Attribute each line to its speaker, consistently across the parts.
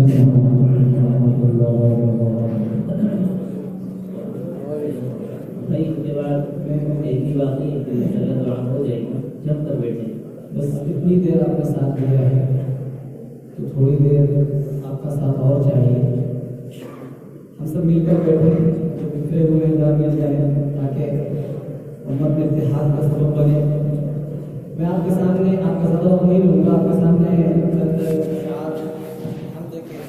Speaker 1: भाई उसके बाद एक ही बाकी इंशाअल्लाह दुआ हो जाएगी जब तक बैठे बस इतनी देर आपके साथ दिया है तो थोड़ी देर आपका साथ और चाहिए। हम सब मिलकर बैठे जो बिखरे हुए मिल जाए ताकि उम्मत में इत्तेहाद का सबब बने। मैं आपके सामने आपका ज़्यादा वक्त नहीं लूँगा, आपके सामने चंद इशाअत हम देखें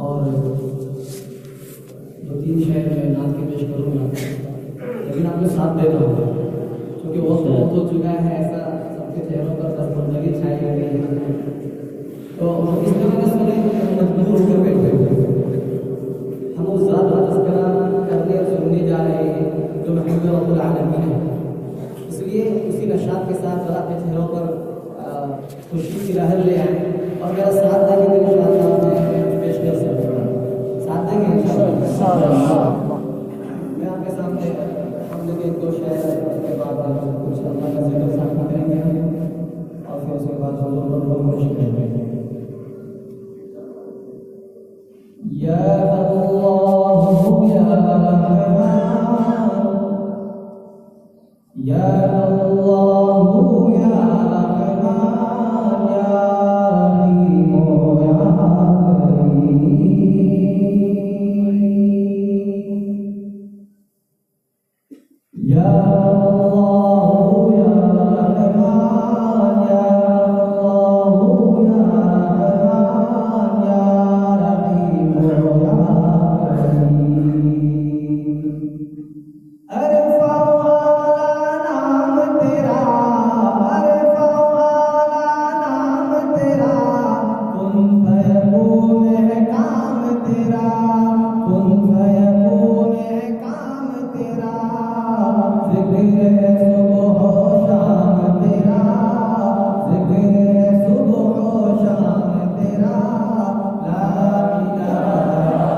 Speaker 1: और दो तीन शहर में नात के पेश करूँगा, लेकिन आपको साथ देना होगा क्योंकि वक्त बहुत हो चुका है। ऐसा सबके चेहरों पर दस्तरगी छाई हुई है तो इस तरह का सुने मजबूर होकर बैठे हुए हम उस ज़ात का तज़किरा करने और सुनने जा रहे हैं जो महबूब रब्बुल आलमीन है। इसलिए उसी नशात के साथ जरा अपने चेहरों पर खुशी की लहर ले आए और मेरा साथ देंगे तो इंशाअल्लाह मैं पेश कर सकूँगा। साथ देंगे इंशाअल्लाह। मैं आपके सामने हम लोग एक दो शेर के बाद कुछ अल्लाह का ज़िक्र सामने करेंगे और फिर उसके बाद हम लोग कोशिश करेंगे। या अल्लाह या रहमान या अल्लाह या रहमान या रहीम या अल्लाह या रहमान या अल्लाह या रहमान या रहीम या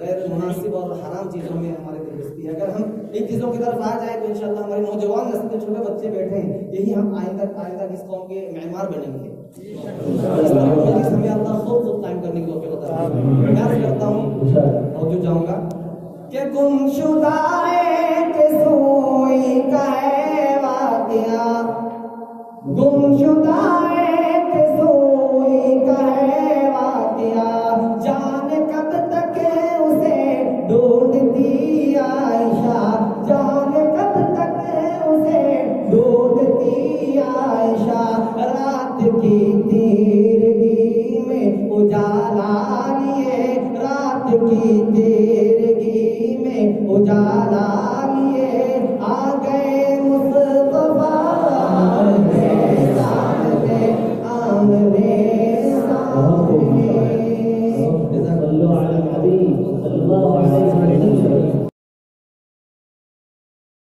Speaker 1: गैर मुनासिब और हराम चीज़ों में हमारी दिलचस्पी है। अगर हम इन चीज़ों की तरफ आ जाए तो इंशाअल्लाह हमारे नौजवान नस्ल के छोटे बच्चे बैठे हैं, यही हम आइंदा इस कौम के मेहमान बनेंगे। हमें अल्लाह खूब कायम करने की तौफीक अता फरमाए। मैं करता हूँ और जो जाऊँगा कि गुमशुदाए के सोई का है वाक़िया, गुमशुदाए के सोई का है वाक़िया, जाने कब तक उसे ढूंढती आयशा, जाने कब तक उसे ढूंढती आयशा, रात की तिरगी में उजाला लिए, रात की तिरगी में उजाला